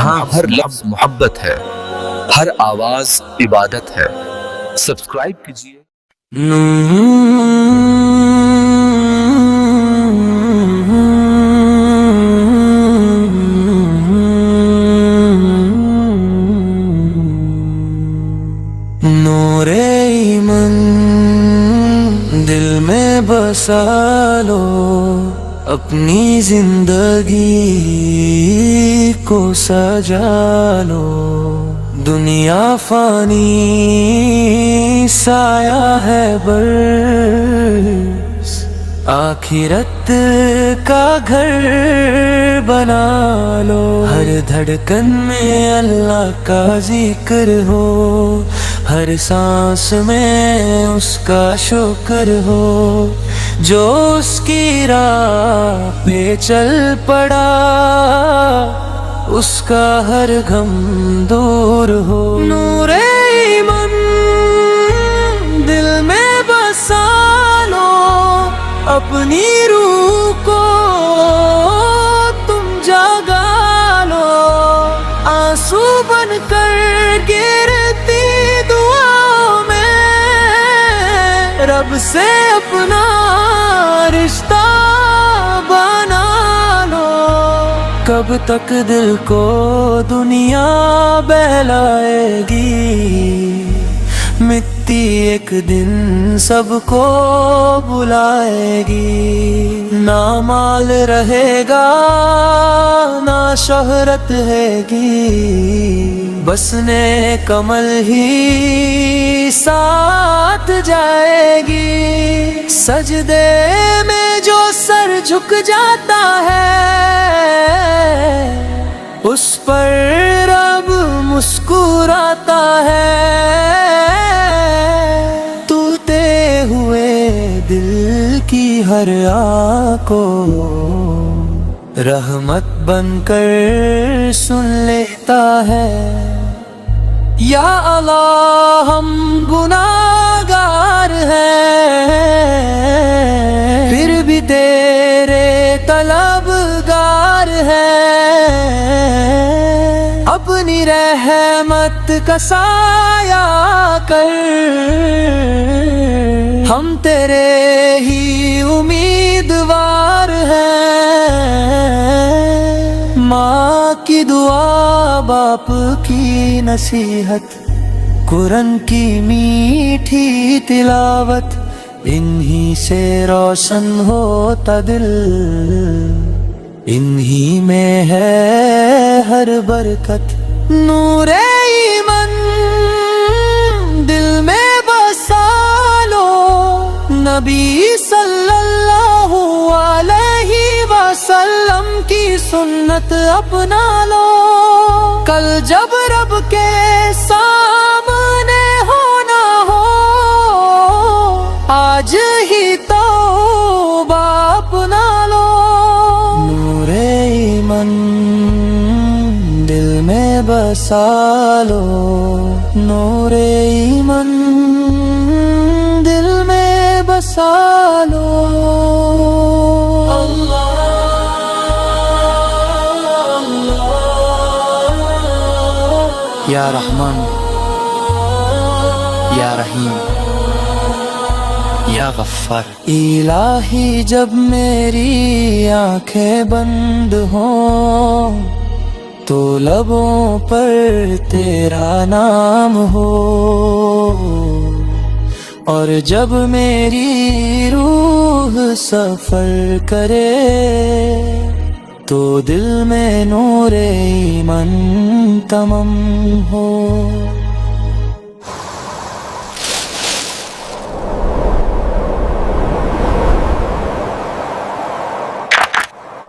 جہاں ہر لفظ محبت ہے، ہر آواز عبادت ہے۔ سبسکرائب کیجیے۔ نور ایمان دل میں بسا لو، اپنی زندگی کو سجا لو۔ دنیا فانی سایہ ہے بس، آخرت کا گھر بنا لو۔ ہر دھڑکن میں اللہ کا ذکر ہو، ہر سانس میں اس کا شکر ہو۔ جو اس کی راہ پہ چل پڑا، اس کا ہر غم دور ہو۔ نور ایمان دل میں بسا لو، اپنی روح کو تم جگا لو۔ آنسو بن کر گرتی دعا میں، رب سے اپنا رشتہ بنا لو۔ کب تک دل کو دنیا بہلائے گی، مٹی ایک دن سب کو بلائے گی۔ نہ مال رہے گا نہ شہرت ہے گی، بس نیک عمل ہی ساتھ جائے گی۔ سجدے میں جو سر جھک جاتا ہے، اس پر رب مسکراتا ہے۔ ٹوٹے ہوئے دل کی ہر آہ کو رحمت بن کر سن لیتا ہے۔ یا اللہ ہم گناہگار ہیں، پھر بھی تیرے طلبگار ہیں۔ اپنی رحمت کا سایہ کر، ہم تیرے ہی امیدوار ہیں۔ ماں کی دعا، باپ کی نصیحت، قرآن کی میٹھی تلاوت، انہی سے روشن ہوتا دل، انہی میں ہے ہر برکت۔ نور ایمان دل میں بسا لو، نبی صلی اللہ علیہ وسلم کی سنت اپنا لو۔ کل جب رب کے سامنے ہونا ہو، آج ہی توبہ اپنا لو۔ نور ایمان دل میں بسا لو، نور ایمان دل میں بسا لو۔ یا رحمان یا رحیم یا غفار۔ الہی جب میری آنکھیں بند ہوں تو لبوں پر تیرا نام ہو، اور جب میری روح سفر کرے تو دل میں نور ایمان تمام ہو۔